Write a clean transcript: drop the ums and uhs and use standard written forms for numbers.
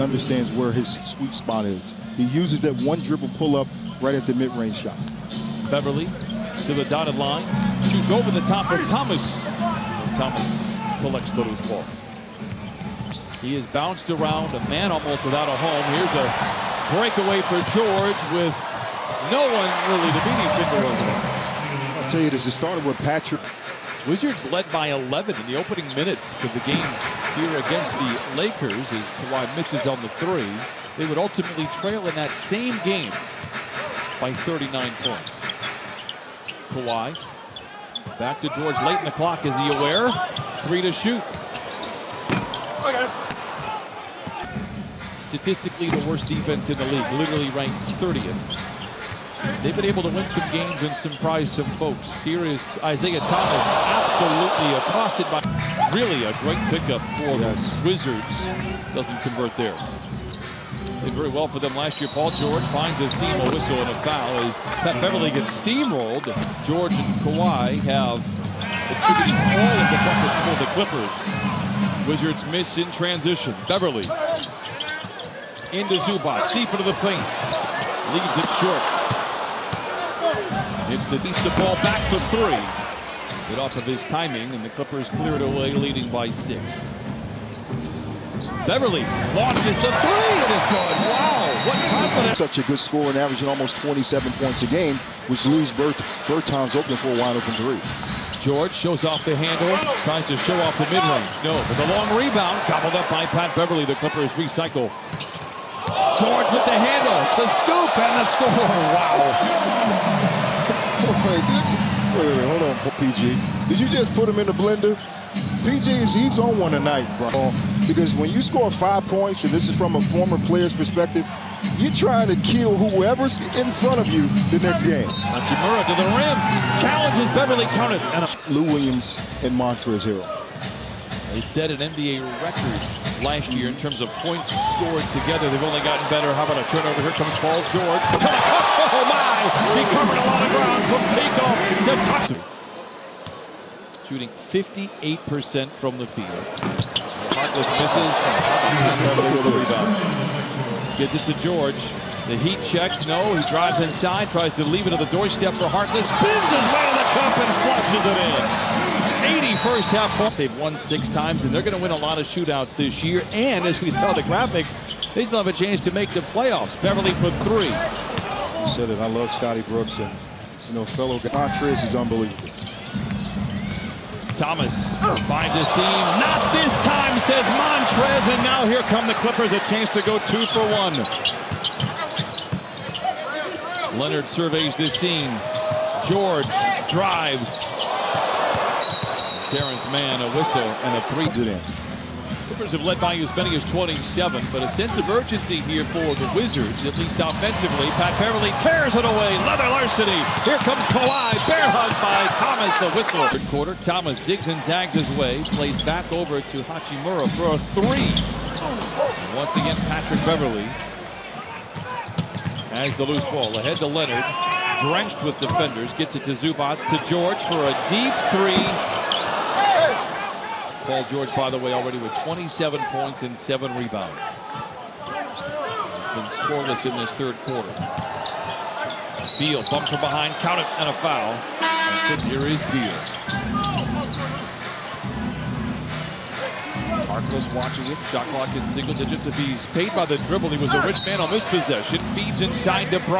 Understands where his sweet spot is. He uses that one dribble pull-up right at the mid-range shot. Beverley to the dotted line, shoots over the top of Thomas. Thomas collects the loose ball. He is bounced around, a man almost without a home. Here's a breakaway for George with no one really to beat his finger over there. I'll tell you, this is started with Patrick. Wizards led by 11 in the opening minutes of the game here against the Lakers as Kawhi misses on the three. They would ultimately trail in that same game by 39 points. Kawhi back to George late in the clock. Is he aware? Three to shoot. Statistically the worst defense in the league, literally ranked 30th. They've been able to win some games and surprise some folks. Here is Isaiah Thomas, absolutely accosted by really a great pickup for the Wizards. Doesn't convert there. Did very well for them last year. Paul George finds a seam, a whistle, and a foul as Pat Beverley gets steamrolled. George and Kawhi have attributed all of the buckets for the Clippers. Wizards miss in transition. Beverley into Zubac, deep into the paint. Leaves it short. It's the Vista ball back for three. Get off of his timing, and the Clippers clear it away, leading by 6. Beverley launches the three. It is good. Wow, what confidence. Such a good scorer and averaging almost 27 points a game, which leaves Bertans open for a wide open three. George shows off the handle, tries to show off the mid-range. No, but the long rebound, gobbled up by Pat Beverley. The Clippers recycle. George with the handle, the scoop, and the score. Wow. Wait, hold on, PG. Did you just put him in the blender? PG, he's on one tonight, bro. Because when you score 5 points, and this is from a former player's perspective, you're trying to kill whoever's in front of you the next game. Hachimura to the rim, challenges Beverley, counted. And Lou Williams and Montrezl Harrell. They set an NBA record last year in terms of points scored together. They've only gotten better. How about a turnover? Here comes Paul George. Oh my! He covered a lot of ground from takeoff to touch. Shooting 58% from the field. Harkless misses. Beverley with a rebound. Gets it to George. The heat check. No, he drives inside. Tries to leave it at the doorstep for Harkless. Spins his way to the cup and flushes it in. 80 first half points. They've won 6 times, and they're going to win a lot of shootouts this year. And as we saw the graphic, they still have a chance to make the playoffs. Beverley for 3. You said it. I love Scotty Brooks, and fellow Montrez is unbelievable. Thomas finds a seam. Not this time, says Montrez, and now here come the Clippers. A chance to go 2 for 1. Leonard surveys this scene. George drives. Terrence Mann, a whistle, and a 3 to them. Clippers have led by as many as 27, but a sense of urgency here for the Wizards, at least offensively. Pat Beverley tears it away. Leather larceny. Here comes Kawhi. Bear hug by Thomas, the whistle. Third quarter, Thomas zigs and zags his way. Plays back over to Hachimura for a 3. And once again, Patrick Beverley has the loose ball. Ahead to Leonard. Drenched with defenders. Gets it to Zubac, to George for a deep 3. Paul George, by the way, already with 27 points and 7 rebounds. He's been scoreless in this third quarter. Beal bumped from behind, count it, and a foul. And here is Beal. Harkless watching it. Shot clock in single digits. If he's paid by the dribble, he was a rich man on this possession. Feeds inside to Bryant.